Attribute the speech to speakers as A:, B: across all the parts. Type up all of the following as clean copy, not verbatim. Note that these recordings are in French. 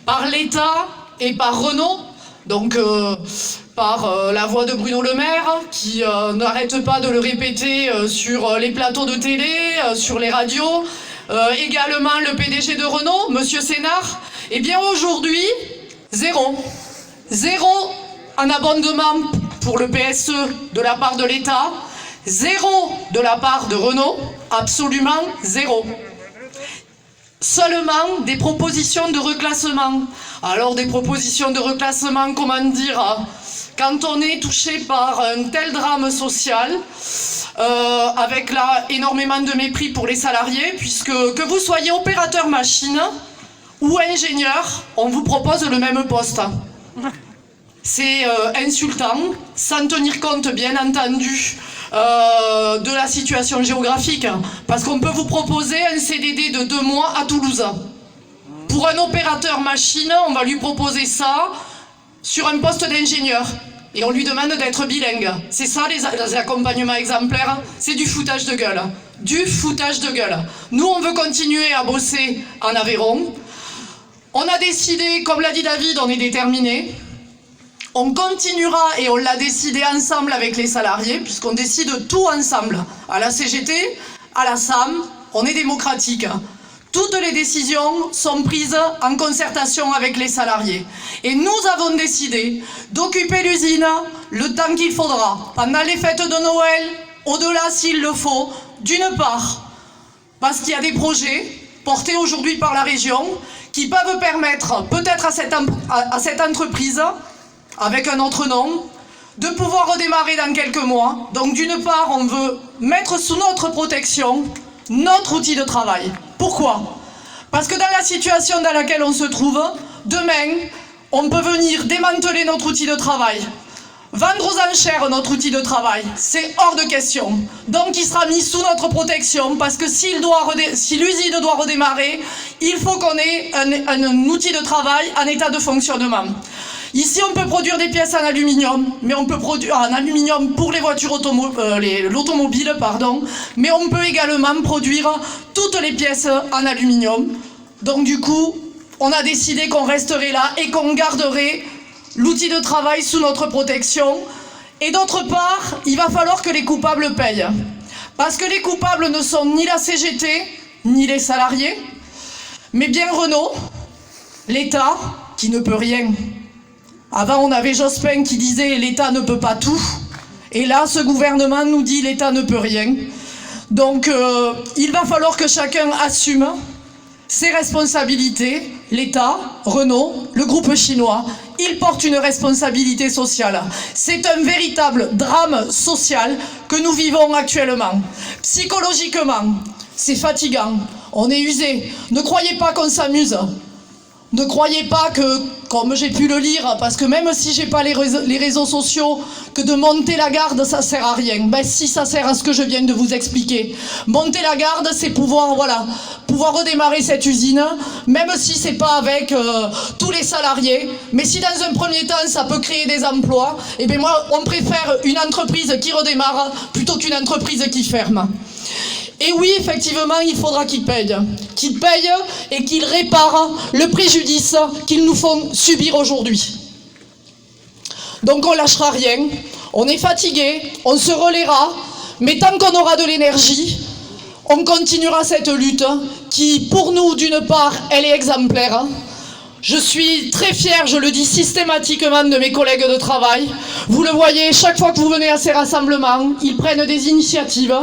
A: par l'État et par Renault, donc par la voix de Bruno Le Maire, qui n'arrête pas de le répéter sur les plateaux de télé, sur les radios, également le PDG de Renault, Monsieur Sénard. Eh bien aujourd'hui, zéro en abondement pour le PSE de la part de l'État, zéro de la part de Renault, absolument zéro. Seulement des propositions de reclassement. Alors des propositions de reclassement, comment dire, quand on est touché par un tel drame social, avec là énormément de mépris pour les salariés, puisque que vous soyez opérateur machine ou ingénieur, on vous propose le même poste. C'est insultant, sans tenir compte bien entendu de la situation géographique, parce qu'on peut vous proposer un CDD de 2 mois à Toulouse. Pour un opérateur machine, on va lui proposer ça sur un poste d'ingénieur. Et on lui demande d'être bilingue. C'est ça les accompagnements exemplaires, c'est du foutage de gueule. Du foutage de gueule. Nous, on veut continuer à bosser en Aveyron. On a décidé, comme l'a dit David, on est déterminés. On continuera et on l'a décidé ensemble avec les salariés, puisqu'on décide tout ensemble. À la CGT, à la SAM, on est démocratique. Toutes les décisions sont prises en concertation avec les salariés. Et nous avons décidé d'occuper l'usine le temps qu'il faudra, pendant les fêtes de Noël, au-delà s'il le faut, d'une part, parce qu'il y a des projets portés aujourd'hui par la région qui peuvent permettre peut-être à cette entreprise, avec un autre nom, de pouvoir redémarrer dans quelques mois. Donc d'une part, on veut mettre sous notre protection notre outil de travail. Pourquoi ? Parce que dans la situation dans laquelle on se trouve, demain, on peut venir démanteler notre outil de travail, vendre aux enchères notre outil de travail, c'est hors de question. Donc il sera mis sous notre protection, parce que si l'usine doit redémarrer, il faut qu'on ait un outil de travail en état de fonctionnement. Ici, on peut produire des pièces en aluminium, mais on peut produire en aluminium pour les voitures l'automobile, pardon, mais on peut également produire toutes les pièces en aluminium. Donc du coup, on a décidé qu'on resterait là et qu'on garderait l'outil de travail sous notre protection. Et d'autre part, il va falloir que les coupables payent. Parce que les coupables ne sont ni la CGT, ni les salariés, mais bien Renault, l'État, qui ne peut rien. Avant, on avait Jospin qui disait « l'État ne peut pas tout ». Et là, ce gouvernement nous dit « l'État ne peut rien ». Donc, il va falloir que chacun assume ses responsabilités. L'État, Renault, le groupe chinois, ils portent une responsabilité sociale. C'est un véritable drame social que nous vivons actuellement. Psychologiquement, c'est fatigant, on est usé. Ne croyez pas qu'on s'amuse. Ne croyez pas que, comme j'ai pu le lire, parce que même si j'ai pas les réseaux sociaux, que de monter la garde, ça sert à rien. Ben si, ça sert à ce que je viens de vous expliquer. Monter la garde, c'est pouvoir redémarrer cette usine, même si c'est pas avec tous les salariés. Mais si dans un premier temps, ça peut créer des emplois, eh bien moi, on préfère une entreprise qui redémarre plutôt qu'une entreprise qui ferme. Et oui, effectivement, il faudra qu'ils payent et qu'ils réparent le préjudice qu'ils nous font subir aujourd'hui. Donc on lâchera rien, on est fatigué, on se relaiera, mais tant qu'on aura de l'énergie, on continuera cette lutte qui, pour nous, d'une part, elle est exemplaire. Je suis très fière, je le dis systématiquement, de mes collègues de travail. Vous le voyez, chaque fois que vous venez à ces rassemblements, ils prennent des initiatives.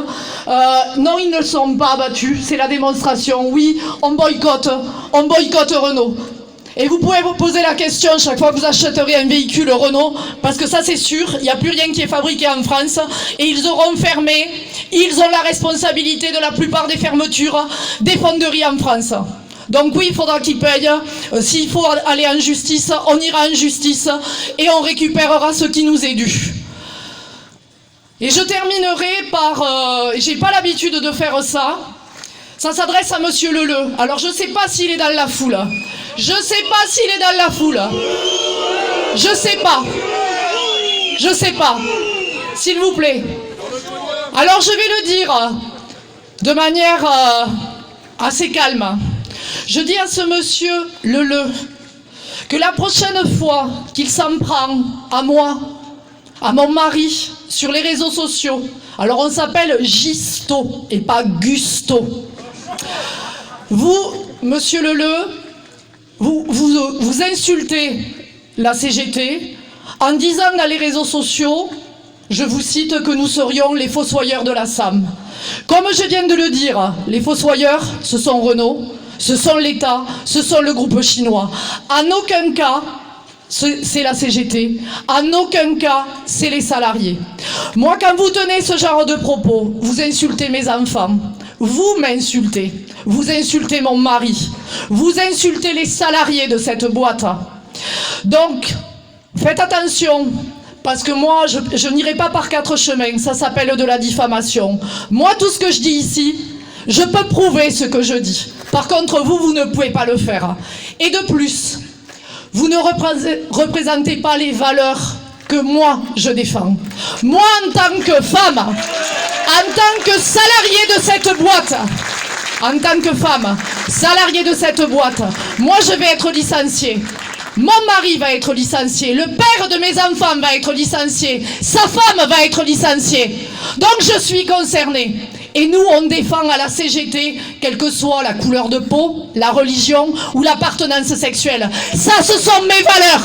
A: Non, ils ne sont pas abattus, c'est la démonstration. Oui, on boycotte Renault. Et vous pouvez vous poser la question chaque fois que vous achèterez un véhicule Renault, parce que ça c'est sûr, il n'y a plus rien qui est fabriqué en France, et ils auront fermé, ils ont la responsabilité de la plupart des fermetures des fonderies en France. Donc oui, il faudra qu'ils payent. S'il faut aller en justice, on ira en justice et on récupérera ce qui nous est dû. Et je terminerai par... j'ai pas l'habitude de faire ça. Ça s'adresse à Monsieur Leleu. Alors je sais pas s'il est dans la foule. Je sais pas s'il est dans la foule. Je sais pas. Je sais pas. S'il vous plaît. Alors je vais le dire de manière assez calme. Je dis à ce monsieur Leleu, que la prochaine fois qu'il s'en prend à moi, à mon mari, sur les réseaux sociaux, alors on s'appelle Gisto et pas Gusto. Vous, monsieur Leleu, vous insultez la CGT en disant dans les réseaux sociaux, je vous cite, que nous serions les fossoyeurs de la SAM. Comme je viens de le dire, les fossoyeurs, ce sont Renault, ce sont l'État, ce sont le groupe chinois. En aucun cas, c'est la CGT. En aucun cas, c'est les salariés. Moi, quand vous tenez ce genre de propos, vous insultez mes enfants. Vous m'insultez. Vous insultez mon mari. Vous insultez les salariés de cette boîte. Donc, faites attention. Parce que moi, je n'irai pas par 4 chemins. Ça s'appelle de la diffamation. Moi, tout ce que je dis ici, je peux prouver ce que je dis. Par contre, vous ne pouvez pas le faire. Et de plus, vous ne représentez pas les valeurs que moi, je défends. Moi, en tant que femme, en tant que salariée de cette boîte, en tant que femme, salariée de cette boîte, moi, je vais être licenciée. Mon mari va être licencié, le père de mes enfants va être licencié, sa femme va être licenciée. Donc je suis concernée. Et nous, on défend à la CGT, quelle que soit la couleur de peau, la religion ou l'appartenance sexuelle. Ça, ce sont mes valeurs.